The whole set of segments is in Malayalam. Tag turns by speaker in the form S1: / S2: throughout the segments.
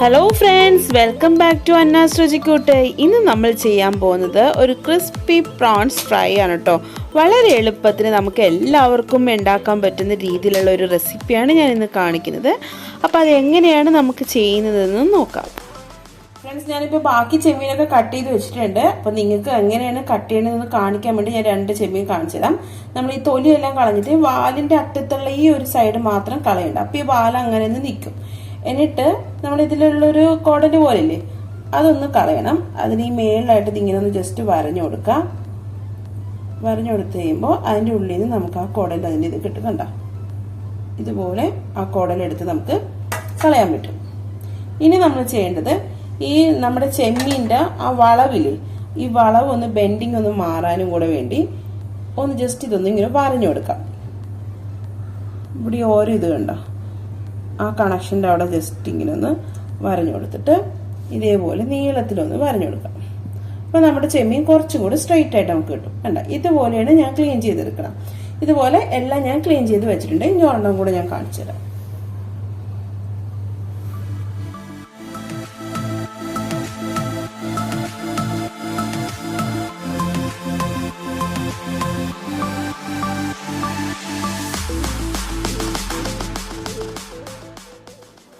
S1: Hello friends, welcome back to Anna's രുചിക്കൂട്ട്. ഇന്ന് നമ്മൾ ചെയ്യാൻ പോകുന്നത് ഒരു ക്രിസ്പി പ്രോൺസ് ഫ്രൈ ആണ് കേട്ടോ. വളരെ എളുപ്പത്തിന് നമുക്ക് എല്ലാവർക്കും ഉണ്ടാക്കാൻ പറ്റുന്ന രീതിയിലുള്ള ഒരു റെസിപ്പിയാണ് ഞാൻ ഇന്ന് കാണിക്കുന്നത്. അപ്പോൾ അതെങ്ങനെയാണ് നമുക്ക് ചെയ്യുന്നതെന്ന് നോക്കാം. ഫ്രണ്ട്സ്, ഞാനിപ്പോൾ ബാക്കി ചെമ്മീനൊക്കെ കട്ട് ചെയ്ത് വെച്ചിട്ടുണ്ട്. അപ്പോൾ നിങ്ങൾക്ക് എങ്ങനെയാണ് കട്ട് ചെയ്യണമെന്ന് കാണിക്കാൻ വേണ്ടി ഞാൻ 2 ചെമ്മീൻ കാണിച്ചു തരാം. നമ്മൾ ഈ തൊലിയെല്ലാം കളഞ്ഞിട്ട് വാലിൻ്റെ അറ്റത്തുള്ള ഈ ഒരു സൈഡ് മാത്രം കളയണ്ട. അപ്പോൾ ഈ വാൽ അങ്ങനെ ഒന്ന് നിൽക്കും. എന്നിട്ട് നമ്മൾ ഇതിലുള്ളൊരു കുടല് പോലില്ലേ, അതൊന്ന് കളയണം. അതിന് ഈ മേളിലായിട്ട് ഇങ്ങനെ ഒന്ന് ജസ്റ്റ് വരഞ്ഞു കൊടുക്കാം. വരഞ്ഞു കൊടുത്ത് കഴിയുമ്പോൾ അതിൻ്റെ ഉള്ളിൽ നിന്ന് നമുക്ക് ആ കുടൽ അതിൻ്റെ ഇത് കിട്ടുന്നുണ്ട. ഇതുപോലെ ആ കുടലെടുത്ത് നമുക്ക് കളയാൻ പറ്റും. ഇനി നമ്മൾ ചെയ്യേണ്ടത് ഈ നമ്മുടെ ചെമ്മീൻ്റെ ആ വളവില്, ഈ വളവ് ഒന്ന് ബെൻഡിങ് ഒന്ന് മാറാനും കൂടെ വേണ്ടി ഒന്ന് ജസ്റ്റ് ഇതൊന്ന് ഇങ്ങനെ വരഞ്ഞു കൊടുക്കാം. ഇവിടെ ഓരോ ഇത് കണ്ടോ, ആ കണക്ഷൻ്റെ അവിടെ ജസ്റ്റ് ഇങ്ങനെ ഒന്ന് വരഞ്ഞു കൊടുത്തിട്ട് ഇതേപോലെ നീളത്തിലൊന്ന് വരഞ്ഞു കൊടുക്കാം. അപ്പോൾ നമ്മുടെ ചെമ്മീൻ കുറച്ചും കൂടി സ്ട്രെയിറ്റ് ആയിട്ട് നമുക്ക് കിട്ടും. കണ്ട, ഇതുപോലെയാണ് ഞാൻ ക്ലീൻ ചെയ്തെടുക്കണം. ഇതുപോലെ എല്ലാം ഞാൻ ക്ലീൻ ചെയ്ത് വെച്ചിട്ടുണ്ട്. ഇനി ഒരെണ്ണം കൂടെ ഞാൻ കാണിച്ചു തരാം.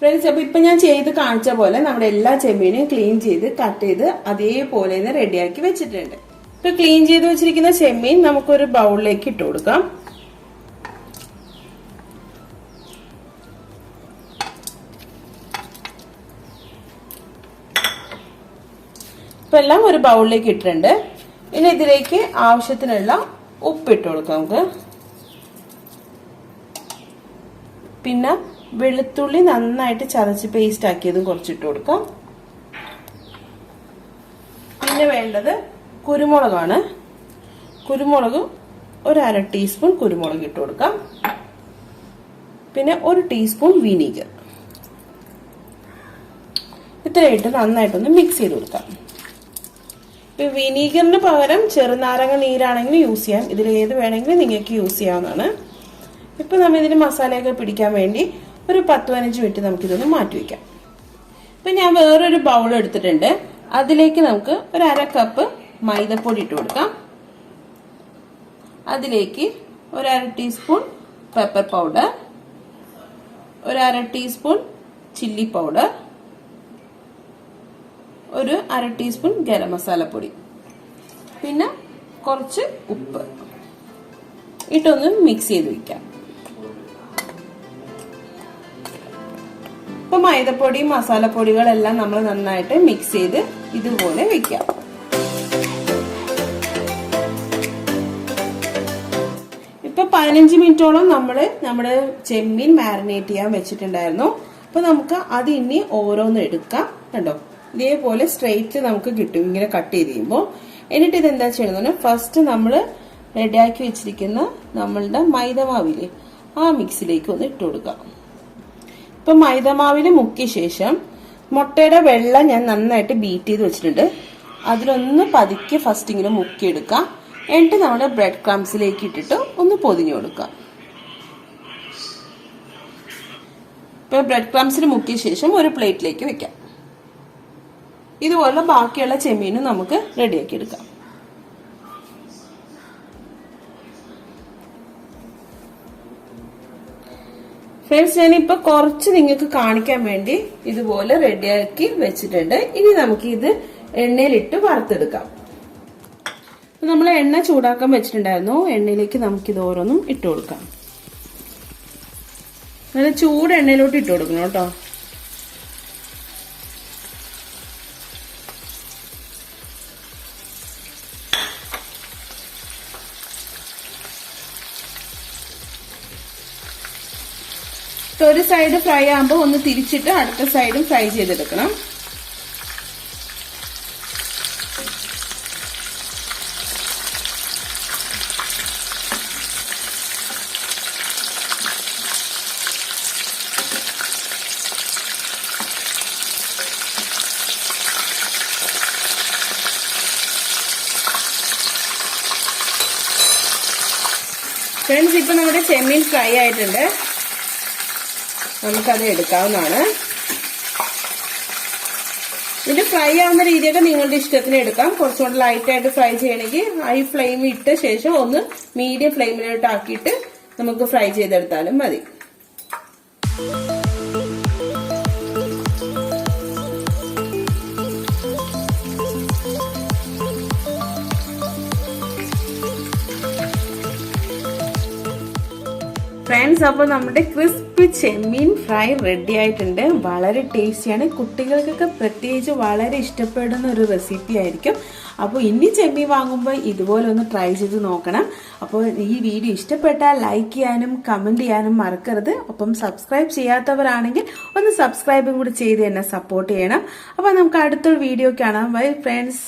S1: ഫ്രണ്ട്സ്, അപ്പോൾ ഇപ്പം ഞാൻ ചെയ്ത് കാണിച്ച പോലെ നമ്മുടെ എല്ലാ ചെമ്മീനും ക്ലീൻ ചെയ്ത് കട്ട് ചെയ്ത് അതേപോലെ തന്നെ റെഡിയാക്കി വെച്ചിട്ടുണ്ട്. ഇപ്പൊ ക്ലീൻ ചെയ്ത് വെച്ചിരിക്കുന്ന ചെമ്മീൻ നമുക്കൊരു ബൗളിലേക്ക് ഇട്ട് കൊടുക്കാം. ഇപ്പൊ എല്ലാം ഒരു ബൗളിലേക്ക് ഇട്ടിട്ടുണ്ട്. ഇനി ഇതിലേക്ക് ആവശ്യത്തിനുള്ള ഉപ്പ് ഇട്ട് കൊടുക്കാം നമുക്ക്. പിന്നെ വെളുത്തുള്ളി നന്നായിട്ട് ചതച്ച് പേസ്റ്റ് ആക്കിയതും കുറച്ചിട്ട് കൊടുക്കാം. പിന്നെ വേണ്ടത് കുരുമുളകാണ്. കുരുമുളക് ഒരു 1/2 ടീസ്പൂൺ കുരുമുളക് ഇട്ട് കൊടുക്കാം. പിന്നെ 1 ടീസ്പൂൺ വിനീഗർ. ഇത്രയിട്ട് നന്നായിട്ടൊന്ന് മിക്സ് ചെയ്ത് കൊടുക്കാം. ഇപ്പൊ വിനീഗറിന് പകരം ചെറുനാരങ്ങ നീരാണെങ്കിലും യൂസ് ചെയ്യാം. ഇതിൽ ഏത് വേണമെങ്കിലും നിങ്ങൾക്ക് യൂസ് ചെയ്യാവുന്നതാണ്. ഇപ്പൊ നമ്മൾ ഇതിന് മസാലയൊക്കെ പിടിക്കാൻ വേണ്ടി ഒരു 10-15 മിനിറ്റ് നമുക്കിതൊന്ന് മാറ്റി വയ്ക്കാം. ഇപ്പൊ ഞാൻ വേറൊരു ബൗൾ എടുത്തിട്ടുണ്ട്. അതിലേക്ക് നമുക്ക് ഒരു 1/2 കപ്പ് മൈദപ്പൊടി ഇട്ട് കൊടുക്കാം. അതിലേക്ക് ഒരു 1/2 ടീസ്പൂൺ പെപ്പർ പൗഡർ, ഒരു 1/2 ടീസ്പൂൺ ചില്ലി പൗഡർ, ഒരു 1/2 ടീസ്പൂൺ ഗരം മസാലപ്പൊടി, പിന്നെ കുറച്ച് ഉപ്പ് ഇട്ടൊന്ന് മിക്സ് ചെയ്ത് വയ്ക്കാം. ഇപ്പൊ മൈദപ്പൊടി മസാലപ്പൊടികളെല്ലാം നമ്മൾ നന്നായിട്ട് മിക്സ് ചെയ്ത് ഇതുപോലെ വെക്കാം. ഇപ്പൊ 15 മിനിറ്റോളം നമ്മുടെ ചെമ്മീൻ മാരിനേറ്റ് ചെയ്യാൻ വെച്ചിട്ടുണ്ടായിരുന്നു. അപ്പൊ നമുക്ക് അത് ഇനി ഓരോന്ന് എടുക്കാം. കണ്ടോ, ഇതേപോലെ സ്ട്രെയിറ്റ് നമുക്ക് കിട്ടും ഇങ്ങനെ കട്ട് ചെയ്ത് കഴിയുമ്പോൾ. എന്നിട്ട് ഇതെന്താ ചെയ്യണമെന്ന്, ഫസ്റ്റ് നമ്മൾ റെഡിയാക്കി വെച്ചിരിക്കുന്ന നമ്മളുടെ മൈദമാവില് ആ മിക്സിലേക്ക് ഒന്ന് ഇട്ട് കൊടുക്കാം. ഇപ്പൊ മൈദമാവില് മുക്കിയ ശേഷം മുട്ടയുടെ വെള്ളം ഞാൻ നന്നായിട്ട് ബീറ്റ് ചെയ്ത് വെച്ചിട്ടുണ്ട്. അതിലൊന്ന് പതുക്കെ ഫസ്റ്റ് ഇങ്ങനെ മുക്കിയെടുക്കാം. എന്നിട്ട് നമ്മുടെ ബ്രെഡ് ക്രംസിലേക്ക് ഇട്ടിട്ട് ഒന്ന് പൊതിഞ്ഞു കൊടുക്കാം. ഇപ്പൊ ബ്രെഡ് ക്രംസിൽ മുക്കിയ ശേഷം ഒരു പ്ലേറ്റിലേക്ക് വെക്കാം. ഇതുപോലെ ബാക്കിയുള്ള ചെമ്മീനും നമുക്ക് റെഡിയാക്കി എടുക്കാം. ഫ്രണ്ട്സ്, ഞാനിപ്പോ കുറച്ച് നിങ്ങൾക്ക് കാണിക്കാൻ വേണ്ടി ഇതുപോലെ റെഡിയാക്കി വെച്ചിട്ടുണ്ട്. ഇനി നമുക്ക് ഇത് എണ്ണയിലിട്ട് വറുത്തെടുക്കാം. നമ്മൾ എണ്ണ ചൂടാക്കാൻ വെച്ചിട്ടുണ്ടായിരുന്നു. എണ്ണയിലേക്ക് നമുക്കിത് ഓരോന്നും ഇട്ട് കൊടുക്കാം. നല്ല ചൂട് എണ്ണയിലോട്ട് ഇട്ട് കൊടുക്കണം കേട്ടോ. ഒരു സൈഡ് ഫ്രൈ ആകുമ്പോൾ ഒന്ന് തിരിച്ചിട്ട് അടുത്ത സൈഡും ഫ്രൈ ചെയ്തെടുക്കണം. ഫ്രണ്ട്സ്, ഇപ്പൊ നമ്മുടെ ചെമ്മീൻ ഫ്രൈ ആയിട്ടുണ്ട്. നമുക്കത് എടുക്കാവുന്നതാണ്. ഇതിന്റെ ഫ്രൈ ആവുന്ന രീതിയൊക്കെ നിങ്ങളുടെ ഇഷ്ടത്തിന് എടുക്കാം. കുറച്ചുകൂടെ ലൈറ്റായിട്ട് ഫ്രൈ ചെയ്യണമെങ്കിൽ ഹൈ ഫ്ലെയിമിൽ ഇട്ട ശേഷം ഒന്ന് മീഡിയം ഫ്ലെയിമിലോട്ട് ആക്കിയിട്ട് നമുക്ക് ഫ്രൈ ചെയ്തെടുത്താലും മതി. ഫ്രണ്ട്സ്, അപ്പോൾ നമ്മുടെ ക്രിസ്പി ചെമ്മീൻ ഫ്രൈ റെഡി ആയിട്ടുണ്ട്. വളരെ ടേസ്റ്റിയാണ്. കുട്ടികൾക്കൊക്കെ പ്രത്യേകിച്ച് വളരെ ഇഷ്ടപ്പെടുന്ന ഒരു റെസിപ്പി ആയിരിക്കും. അപ്പോൾ ഇനി ചെമ്മീൻ വാങ്ങുമ്പോൾ ഇതുപോലെ ഒന്ന് ട്രൈ ചെയ്ത് നോക്കണം. അപ്പോൾ ഈ വീഡിയോ ഇഷ്ടപ്പെട്ടാൽ ലൈക്ക് ചെയ്യാനും കമൻറ്റ് ചെയ്യാനും മറക്കരുത്. അപ്പം സബ്സ്ക്രൈബ് ചെയ്യാത്തവരാണെങ്കിൽ ഒന്ന് സബ്സ്ക്രൈബും കൂടി ചെയ്ത് എന്നെ സപ്പോർട്ട് ചെയ്യണം. അപ്പോൾ നമുക്ക് അടുത്തൊരു വീഡിയോ കാണാം. Bye friends.